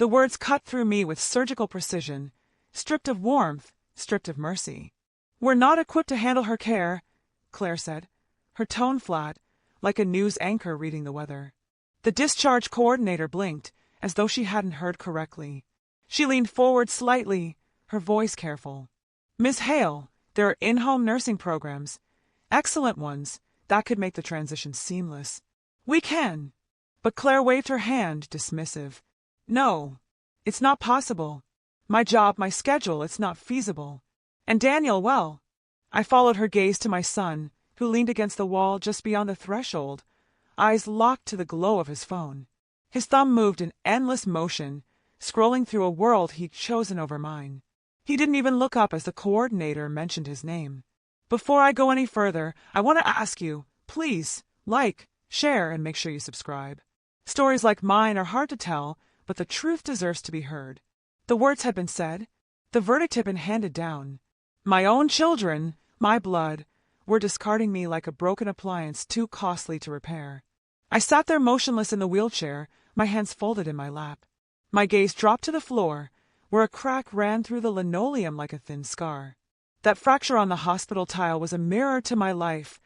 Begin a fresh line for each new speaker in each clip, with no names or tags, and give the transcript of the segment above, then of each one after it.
The words cut through me with surgical precision, stripped of warmth, stripped of mercy. "We're not equipped to handle her care," Claire said, her tone flat, like a news anchor reading the weather. The discharge coordinator blinked, as though she hadn't heard correctly. She leaned forward slightly, her voice careful. "Miss Hale, there are in-home nursing programs, excellent ones, that could make the transition seamless. We can." But Claire waved her hand, dismissive. "No, it's not possible. My job, my schedule, it's not feasible. And Daniel, well." I followed her gaze to my son, who leaned against the wall just beyond the threshold, eyes locked to the glow of his phone. His thumb moved in endless motion, scrolling through a world he'd chosen over mine. He didn't even look up as the coordinator mentioned his name. "Before I go any further, I want to ask you, please, like, share, and make sure you subscribe. Stories like mine are hard to tell, but the truth deserves to be heard." The words had been said. The verdict had been handed down. My own children, my blood, were discarding me like a broken appliance too costly to repair. I sat there motionless in the wheelchair, my hands folded in my lap. My gaze dropped to the floor, where a crack ran through the linoleum like a thin scar. That fracture on the hospital tile was a mirror to my life,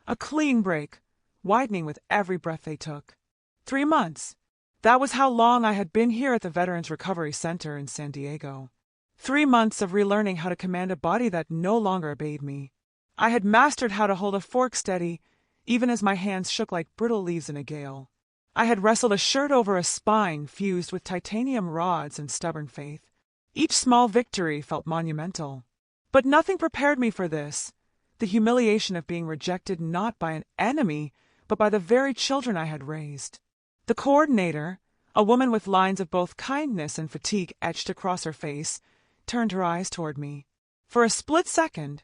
a clean break, widening with every breath they took. 3 months. That was how long I had been here at the Veterans Recovery Center in San Diego. 3 months of relearning how to command a body that no longer obeyed me. I had mastered how to hold a fork steady, even as my hands shook like brittle leaves in a gale. I had wrestled a shirt over a spine fused with titanium rods and stubborn faith. Each small victory felt monumental. But nothing prepared me for this, the humiliation of being rejected not by an enemy, but by the very children I had raised. The coordinator, a woman with lines of both kindness and fatigue etched across her face, turned her eyes toward me. For a split second,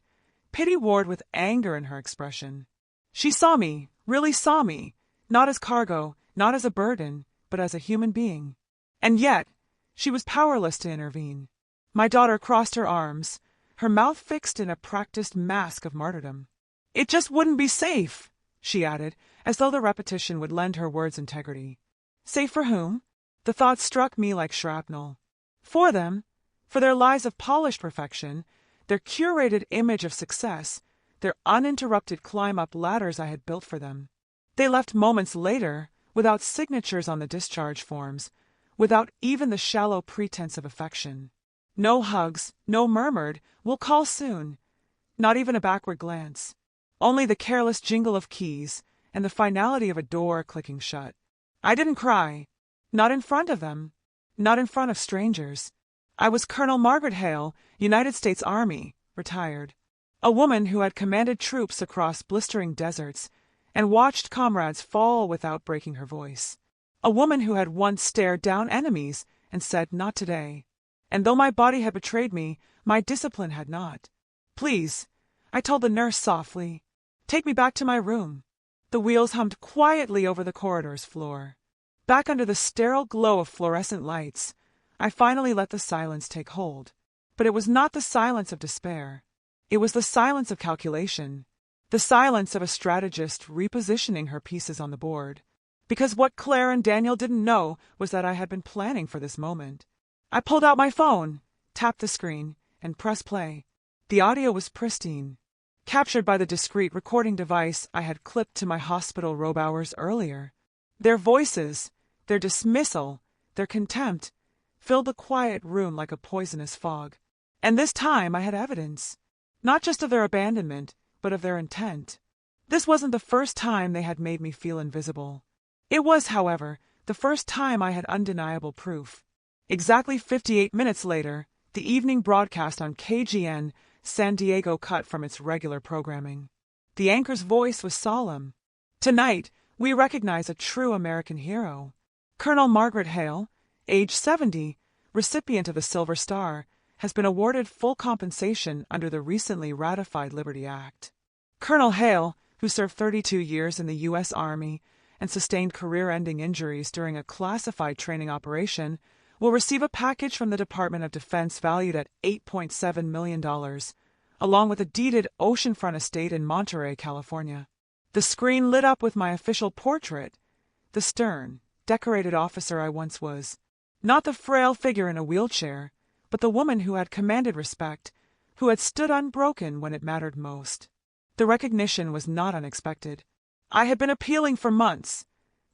pity warred with anger in her expression. She saw me, really saw me, not as cargo, not as a burden, but as a human being. And yet, she was powerless to intervene. My daughter crossed her arms, her mouth fixed in a practiced mask of martyrdom. "It just wouldn't be safe," she added, as though the repetition would lend her words integrity. Safe for whom? The thought struck me like shrapnel. For them, for their lives of polished perfection, their curated image of success, their uninterrupted climb-up ladders I had built for them. They left moments later, without signatures on the discharge forms, without even the shallow pretense of affection. No hugs, no murmured, "We'll call soon." Not even a backward glance. Only the careless jingle of keys and the finality of a door clicking shut. I didn't cry. Not in front of them. Not in front of strangers. I was Colonel Margaret Hale, United States Army, retired. A woman who had commanded troops across blistering deserts and watched comrades fall without breaking her voice. A woman who had once stared down enemies and said, "Not today." And though my body had betrayed me, my discipline had not. "Please," I told the nurse softly, "take me back to my room." The wheels hummed quietly over the corridor's floor. Back under the sterile glow of fluorescent lights, I finally let the silence take hold. But it was not the silence of despair. It was the silence of calculation. The silence of a strategist repositioning her pieces on the board. Because what Claire and Daniel didn't know was that I had been planning for this moment. I pulled out my phone, tapped the screen, and pressed play. The audio was pristine, captured by the discreet recording device I had clipped to my hospital robe hours earlier. Their voices, their dismissal, their contempt, filled the quiet room like a poisonous fog. And this time I had evidence, not just of their abandonment, but of their intent. This wasn't the first time they had made me feel invisible. It was, however, the first time I had undeniable proof. Exactly 58 minutes later, the evening broadcast on KGN San Diego cut from its regular programming. The anchor's voice was solemn. "Tonight, we recognize a true American hero. Colonel Margaret Hale, age 70, recipient of the Silver Star, has been awarded full compensation under the recently ratified Liberty Act. Colonel Hale, who served 32 years in the U.S. Army and sustained career-ending injuries during a classified training operation, will receive a package from the Department of Defense valued at $8.7 million, along with a deeded oceanfront estate in Monterey, California. The screen lit up with my official portrait, the stern, decorated officer I once was. Not the frail figure in a wheelchair, but the woman who had commanded respect, who had stood unbroken when it mattered most. The recognition was not unexpected. I had been appealing for months,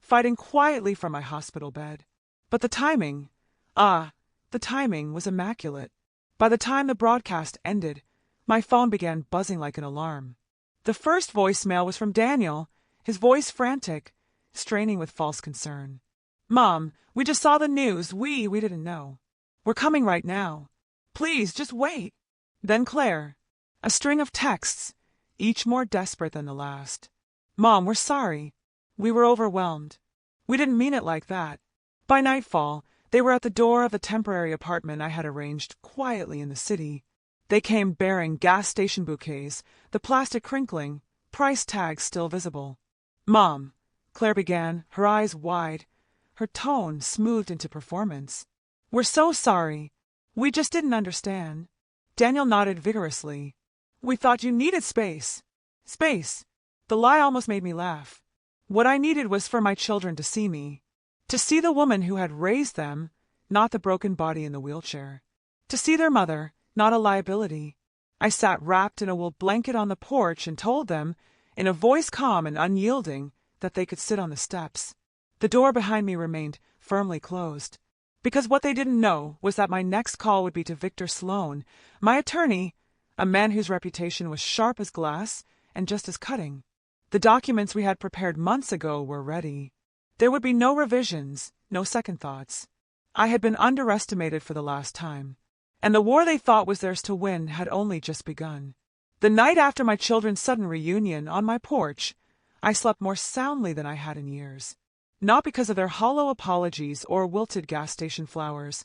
fighting quietly from my hospital bed. But the timing, the timing was immaculate. By the time the broadcast ended, my phone began buzzing like an alarm. The first voicemail was from Daniel, his voice frantic, straining with false concern. "Mom, we just saw the news. We didn't know. We're coming right now. Please, just wait." Then Claire. A string of texts, each more desperate than the last. "Mom, we're sorry. We were overwhelmed. We didn't mean it like that." By nightfall, they were at the door of the temporary apartment I had arranged quietly in the city. They came bearing gas station bouquets, the plastic crinkling, price tags still visible. "Mom," Claire began, her eyes wide, her tone smoothed into performance. "We're so sorry. We just didn't understand." Daniel nodded vigorously. "We thought you needed space." Space. The lie almost made me laugh. What I needed was for my children to see me. To see the woman who had raised them, not the broken body in the wheelchair. To see their mother, not a liability. I sat wrapped in a wool blanket on the porch and told them, in a voice calm and unyielding, that they could sit on the steps. The door behind me remained firmly closed, because what they didn't know was that my next call would be to Victor Sloan, my attorney, a man whose reputation was sharp as glass and just as cutting. The documents we had prepared months ago were ready. There would be no revisions, no second thoughts. I had been underestimated for the last time, and the war they thought was theirs to win had only just begun. The night after my children's sudden reunion, on my porch, I slept more soundly than I had in years. Not because of their hollow apologies or wilted gas station flowers,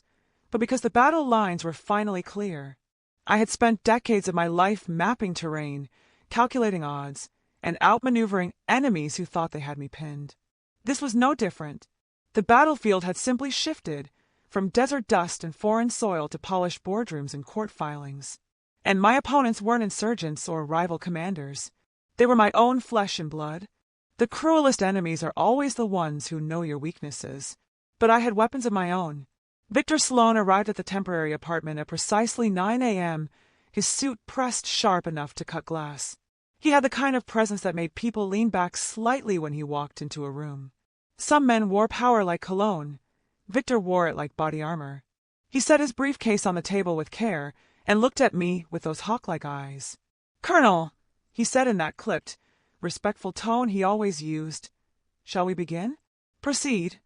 but because the battle lines were finally clear. I had spent decades of my life mapping terrain, calculating odds, and outmaneuvering enemies who thought they had me pinned. This was no different. The battlefield had simply shifted from desert dust and foreign soil to polished boardrooms and court filings. And my opponents weren't insurgents or rival commanders. They were my own flesh and blood. The cruelest enemies are always the ones who know your weaknesses. But I had weapons of my own. Victor Sloan arrived at the temporary apartment at precisely 9 a.m., his suit pressed sharp enough to cut glass. He had the kind of presence that made people lean back slightly when he walked into a room. Some men wore power like cologne. Victor wore it like body armor. He set his briefcase on the table with care and looked at me with those hawk-like eyes. "Colonel," he said in that clipped, respectful tone he always used. "Shall we begin?" "Proceed,"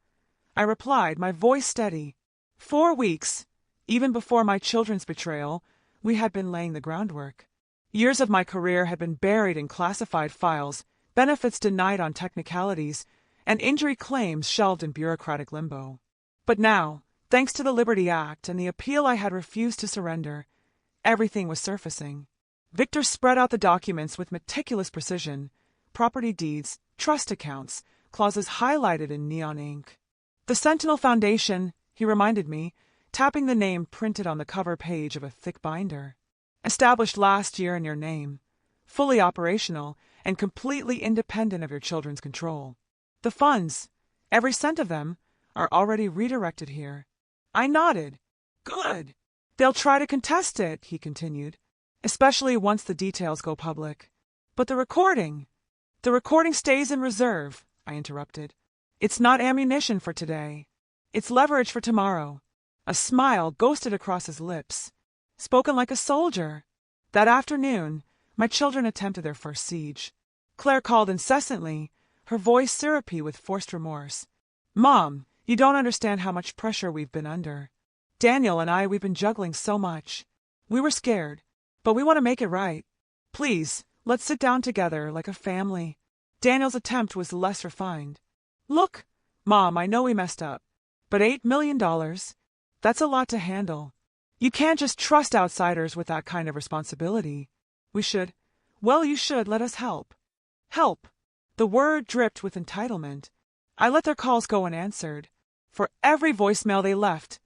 I replied, my voice steady. 4 weeks, even before my children's betrayal, we had been laying the groundwork. Years of my career had been buried in classified files, benefits denied on technicalities, and injury claims shelved in bureaucratic limbo. But now, thanks to the Liberty Act and the appeal I had refused to surrender, everything was surfacing. Victor spread out the documents with meticulous precision, property deeds, trust accounts, clauses highlighted in neon ink. The Sentinel Foundation, he reminded me, tapping the name printed on the cover page of a thick binder. Established last year in your name, fully operational and completely independent of your children's control. The funds, every cent of them, are already redirected here. I nodded. Good. They'll try to contest it, he continued, especially once the details go public. But the recording stays in reserve, I interrupted. It's not ammunition for today. It's leverage for tomorrow. A smile ghosted across his lips. Spoken like a soldier. That afternoon, my children attempted their first siege. Claire called incessantly, her voice syrupy with forced remorse. "Mom, you don't understand how much pressure we've been under. Daniel and we've been juggling so much. We were scared, but we want to make it right. Please, let's sit down together like a family." Daniel's attempt was less refined. "Look, Mom, I know we messed up, but $8 million, that's a lot to handle. You can't just trust outsiders with that kind of responsibility. You should let us help." Help. The word dripped with entitlement. I let their calls go unanswered. For every voicemail they left,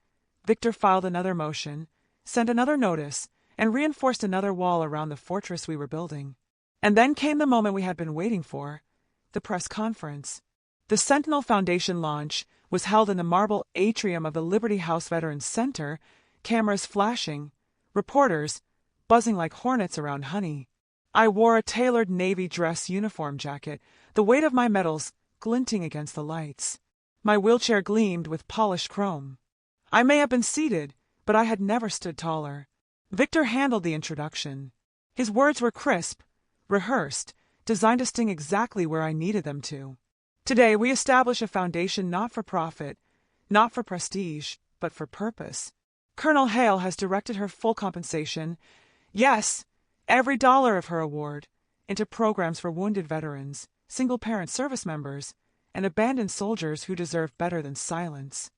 Victor filed another motion, sent another notice, and reinforced another wall around the fortress we were building. And then came the moment we had been waiting for, the press conference. The Sentinel Foundation launch was held in the marble atrium of the Liberty House Veterans Center, cameras flashing, reporters buzzing like hornets around honey. I wore a tailored navy dress uniform jacket, the weight of my medals glinting against the lights. My wheelchair gleamed with polished chrome. I may have been seated, but I had never stood taller. Victor handled the introduction. His words were crisp, rehearsed, designed to sting exactly where I needed them to. Today we establish a foundation not for profit, not for prestige, but for purpose. Colonel Hale has directed her full compensation, yes, every dollar of her award, into programs for wounded veterans, single-parent service members, and abandoned soldiers who deserve better than silence.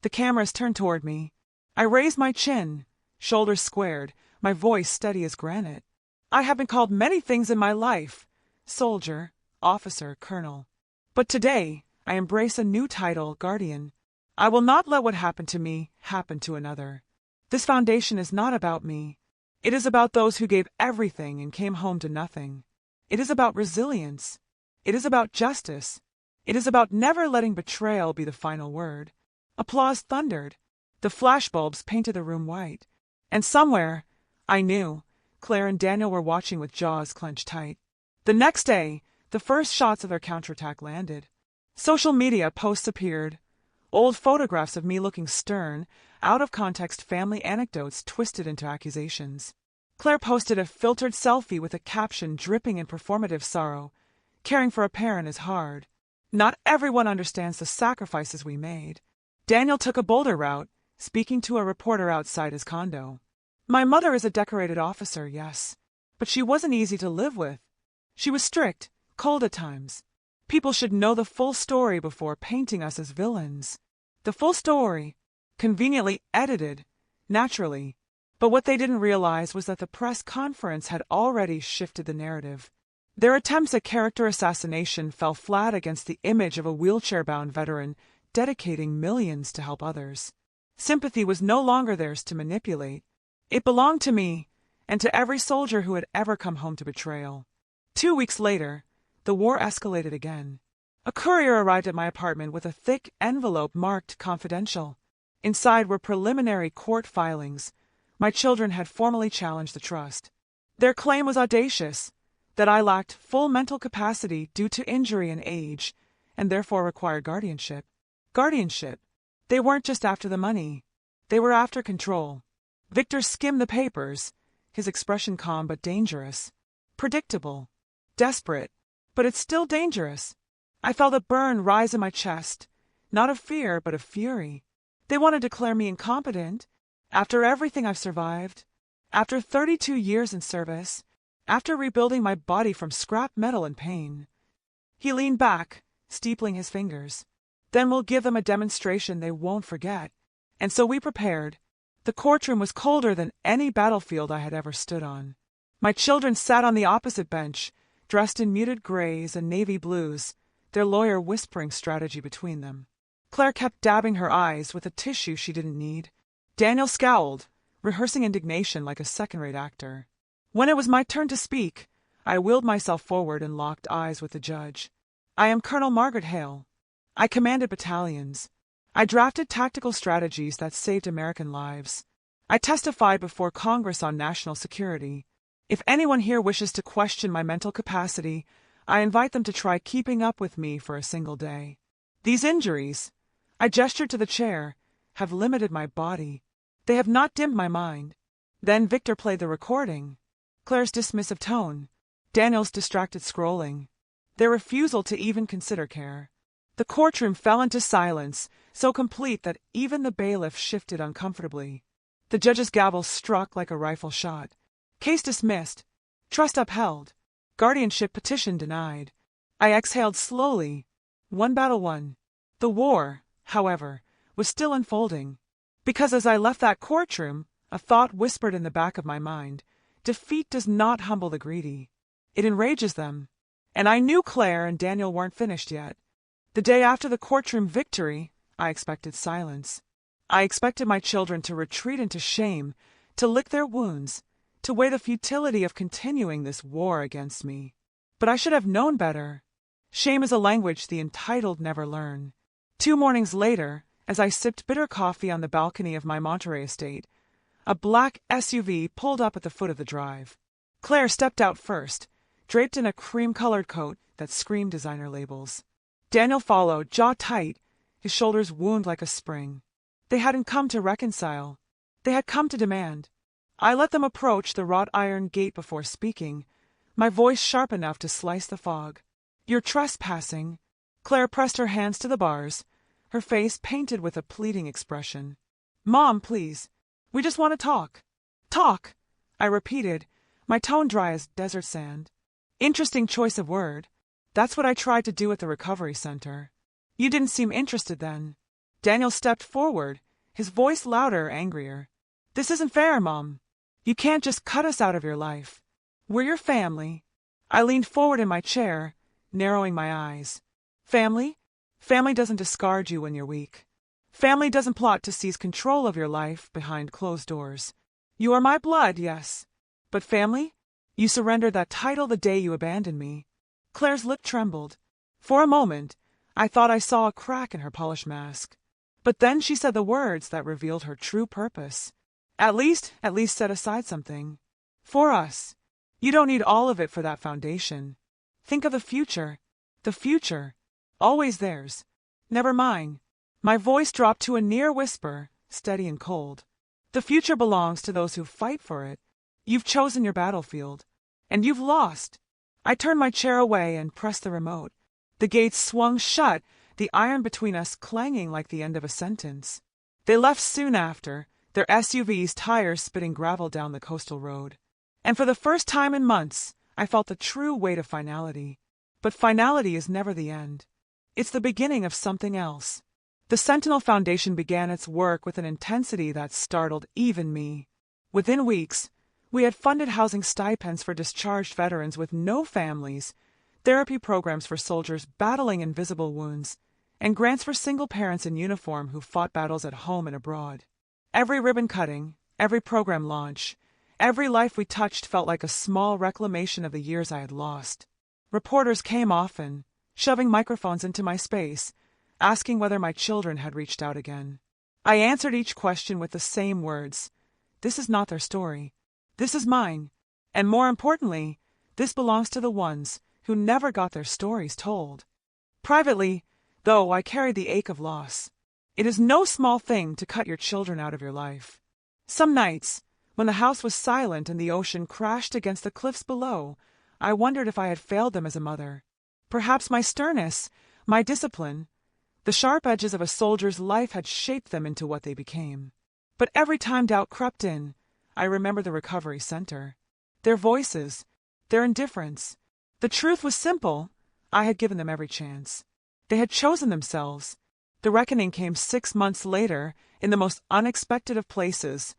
The cameras turned toward me. I raised my chin, shoulders squared, my voice steady as granite. I have been called many things in my life: soldier, officer, colonel. But today, I embrace a new title, guardian. I will not let what happened to me happen to another. This foundation is not about me. It is about those who gave everything and came home to nothing. It is about resilience. It is about justice. It is about never letting betrayal be the final word. Applause thundered. The flashbulbs painted the room white. And somewhere, I knew, Claire and Daniel were watching with jaws clenched tight. The next day, the first shots of their counterattack landed. Social media posts appeared. Old photographs of me looking stern, out-of-context family anecdotes twisted into accusations. Claire posted a filtered selfie with a caption dripping in performative sorrow. Caring for a parent is hard. Not everyone understands the sacrifices we made. Daniel took a bolder route, speaking to a reporter outside his condo. My mother is a decorated officer, yes, but she wasn't easy to live with. She was strict, cold at times. People should know the full story before painting us as villains. The full story, conveniently edited, naturally. But what they didn't realize was that the press conference had already shifted the narrative. Their attempts at character assassination fell flat against the image of a wheelchair-bound veteran dedicating millions to help others. Sympathy was no longer theirs to manipulate. It belonged to me, and to every soldier who had ever come home to betrayal. 2 weeks later, the war escalated again. A courier arrived at my apartment with a thick envelope marked confidential. Inside were preliminary court filings. My children had formally challenged the trust. Their claim was audacious, that I lacked full mental capacity due to injury and age, and therefore required guardianship. Guardianship. They weren't just after the money. They were after control. Victor skimmed the papers, his expression calm but dangerous. Predictable. Desperate. But it's still dangerous. I felt a burn rise in my chest, not of fear but of fury. They want to declare me incompetent. After everything I've survived, after 32 years in service, after rebuilding my body from scrap metal and pain. He leaned back, steepling his fingers. Then we'll give them a demonstration they won't forget. And so we prepared. The courtroom was colder than any battlefield I had ever stood on. My children sat on the opposite bench, dressed in muted grays and navy blues, their lawyer whispering strategy between them. Claire kept dabbing her eyes with a tissue she didn't need. Daniel scowled, rehearsing indignation like a second-rate actor. When it was my turn to speak, I wheeled myself forward and locked eyes with the judge. I am Colonel Margaret Hale. I commanded battalions. I drafted tactical strategies that saved American lives. I testified before Congress on national security. If anyone here wishes to question my mental capacity, I invite them to try keeping up with me for a single day. These injuries, I gestured to the chair, have limited my body. They have not dimmed my mind. Then Victor played the recording. Claire's dismissive tone, Daniel's distracted scrolling, their refusal to even consider care. The courtroom fell into silence, so complete that even the bailiff shifted uncomfortably. The judge's gavel struck like a rifle shot. Case dismissed. Trust upheld. Guardianship petition denied. I exhaled slowly. One battle won. The war, however, was still unfolding. Because as I left that courtroom, a thought whispered in the back of my mind. Defeat does not humble the greedy. It enrages them. And I knew Claire and Daniel weren't finished yet. The day after the courtroom victory, I expected silence. I expected my children to retreat into shame, to lick their wounds, to weigh the futility of continuing this war against me. But I should have known better. Shame is a language the entitled never learn. 2 mornings later, as I sipped bitter coffee on the balcony of my Monterey estate, a black SUV pulled up at the foot of the drive. Claire stepped out first, draped in a cream-colored coat that screamed designer labels. Daniel followed, jaw tight, his shoulders wound like a spring. They hadn't come to reconcile. They had come to demand. I let them approach the wrought iron gate before speaking, my voice sharp enough to slice the fog. "You're trespassing." Claire pressed her hands to the bars, her face painted with a pleading expression. "Mom, please. We just want to talk." "Talk," I repeated, my tone dry as desert sand. Interesting choice of word. That's what I tried to do at the recovery center. You didn't seem interested then. Daniel stepped forward, his voice louder, angrier. "This isn't fair, Mom. You can't just cut us out of your life. We're your family." I leaned forward in my chair, narrowing my eyes. Family? Family doesn't discard you when you're weak. Family doesn't plot to seize control of your life behind closed doors. You are my blood, yes. But family? You surrendered that title the day you abandoned me. Claire's lip trembled. For a moment, I thought I saw a crack in her polished mask. But then she said the words that revealed her true purpose. At least set aside something. For us. You don't need all of it for that foundation. Think of the future. The future. Always theirs. Never mine. My voice dropped to a near whisper, steady and cold. The future belongs to those who fight for it. You've chosen your battlefield. And you've lost. I turned my chair away and pressed the remote. The gates swung shut, the iron between us clanging like the end of a sentence. They left soon after, their SUV's tires spitting gravel down the coastal road. And for the first time in months, I felt the true weight of finality. But finality is never the end. It's the beginning of something else. The Sentinel Foundation began its work with an intensity that startled even me. Within weeks, we had funded housing stipends for discharged veterans with no families, therapy programs for soldiers battling invisible wounds, and grants for single parents in uniform who fought battles at home and abroad. Every ribbon cutting, every program launch, every life we touched felt like a small reclamation of the years I had lost. Reporters came often, shoving microphones into my space, asking whether my children had reached out again. I answered each question with the same words. This is not their story. This is mine. And more importantly, this belongs to the ones who never got their stories told. Privately, though, I carried the ache of loss. It is no small thing to cut your children out of your life. Some nights, when the house was silent and the ocean crashed against the cliffs below, I wondered if I had failed them as a mother. Perhaps my sternness, my discipline, the sharp edges of a soldier's life had shaped them into what they became. But every time doubt crept in, I remembered the recovery center. Their voices, their indifference. The truth was simple. I had given them every chance. They had chosen themselves. The reckoning came 6 months later, in the most unexpected of places,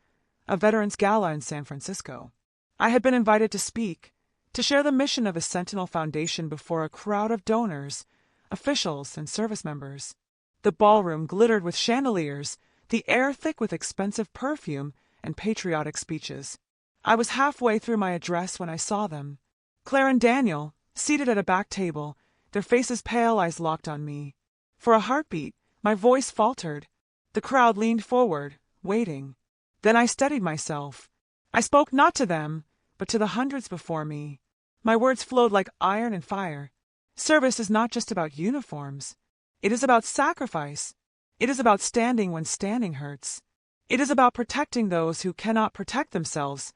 a veterans gala in San Francisco. I had been invited to speak, to share the mission of the Sentinel Foundation before a crowd of donors, officials, and service members. The ballroom glittered with chandeliers, the air thick with expensive perfume and patriotic speeches. I was halfway through my address when I saw them. Claire and Daniel, seated at a back table, their faces pale, eyes locked on me. For a heartbeat, my voice faltered. The crowd leaned forward, waiting. Then I steadied myself. I spoke not to them, but to the hundreds before me. My words flowed like iron and fire. Service is not just about uniforms. It is about sacrifice. It is about standing when standing hurts. It is about protecting those who cannot protect themselves,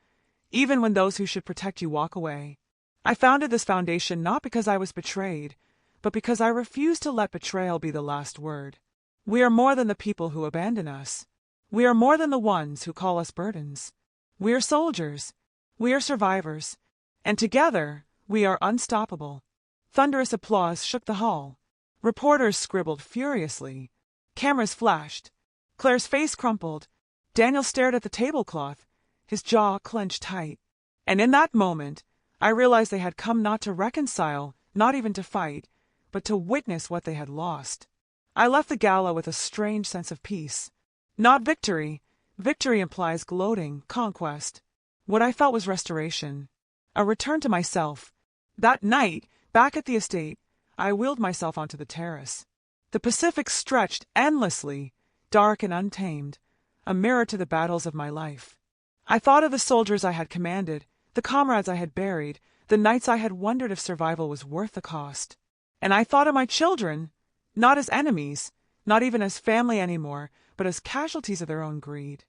even when those who should protect you walk away. I founded this foundation not because I was betrayed, but because I refused to let betrayal be the last word. We are more than the people who abandon us. We are more than the ones who call us burdens. We are soldiers. We are survivors. And together, we are unstoppable. Thunderous applause shook the hall. Reporters scribbled furiously. Cameras flashed. Claire's face crumpled. Daniel stared at the tablecloth, his jaw clenched tight. And in that moment, I realized they had come not to reconcile, not even to fight, but to witness what they had lost. I left the gala with a strange sense of peace. Not victory. Victory implies gloating, conquest. What I felt was restoration. A return to myself. That night, back at the estate, I wheeled myself onto the terrace. The Pacific stretched endlessly, dark and untamed, a mirror to the battles of my life. I thought of the soldiers I had commanded, the comrades I had buried, the nights I had wondered if survival was worth the cost. And I thought of my children, not as enemies, not even as family anymore, but as casualties of their own greed.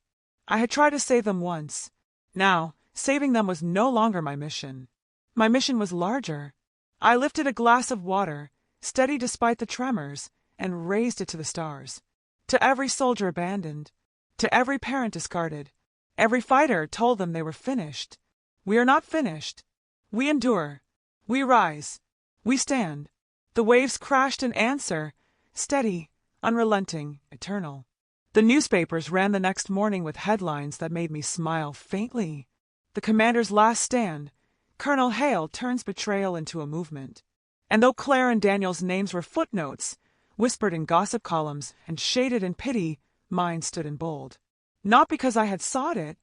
I had tried to save them once. Now, saving them was no longer my mission. My mission was larger. I lifted a glass of water, steady despite the tremors, and raised it to the stars. To every soldier abandoned, to every parent discarded, every fighter told them they were finished. We are not finished. We endure. We rise. We stand. The waves crashed in answer, steady, unrelenting, eternal. The newspapers ran the next morning with headlines that made me smile faintly. The commander's last stand. Colonel Hale turns betrayal into a movement. And though Claire and Daniel's names were footnotes, whispered in gossip columns and shaded in pity, mine stood in bold. Not because I had sought it,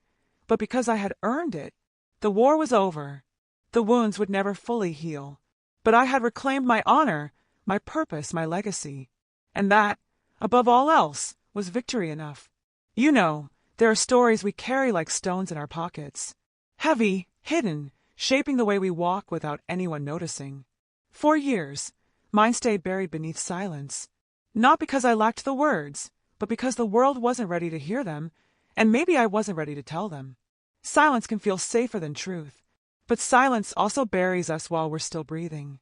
but because I had earned it. The war was over. The wounds would never fully heal. But I had reclaimed my honor, my purpose, my legacy. And that, above all else, was victory enough. You know, there are stories we carry like stones in our pockets. Heavy, hidden, shaping the way we walk without anyone noticing. For years, mine stayed buried beneath silence. Not because I lacked the words, but because the world wasn't ready to hear them, and maybe I wasn't ready to tell them. Silence can feel safer than truth, but silence also buries us while we're still breathing.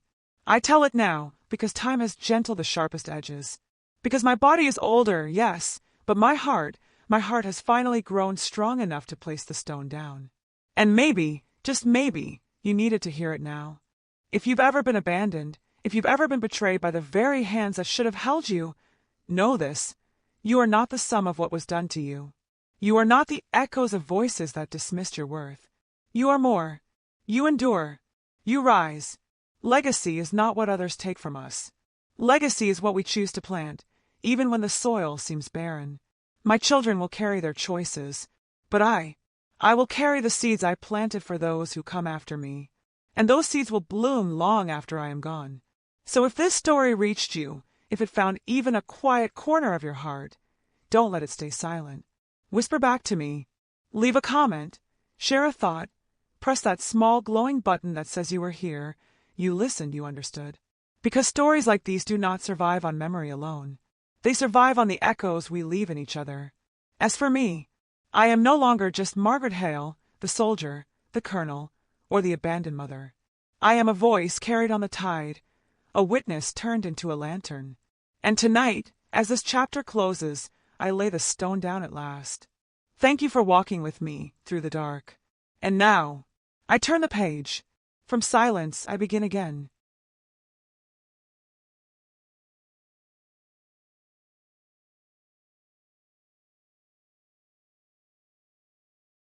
I tell it now because time has gentled the sharpest edges. Because my body is older, yes, but my heart has finally grown strong enough to place the stone down. And maybe, just maybe, you needed to hear it now. If you've ever been abandoned, if you've ever been betrayed by the very hands that should have held you, know this: you are not the sum of what was done to you. You are not the echoes of voices that dismissed your worth. You are more. You endure. You rise. Legacy is not what others take from us. Legacy is what we choose to plant, even when the soil seems barren. My children will carry their choices, but I will carry the seeds I planted for those who come after me. And those seeds will bloom long after I am gone. So if this story reached you, if it found even a quiet corner of your heart, don't let it stay silent. Whisper back to me. Leave a comment. Share a thought. Press that small glowing button that says you were here, you listened, you understood. Because stories like these do not survive on memory alone. They survive on the echoes we leave in each other. As for me, I am no longer just Margaret Hale, the soldier, the colonel, or the abandoned mother. I am a voice carried on the tide, a witness turned into a lantern. And tonight, as this chapter closes, I lay the stone down at last. Thank you for walking with me through the dark. And now, I turn the page. From silence, I begin again.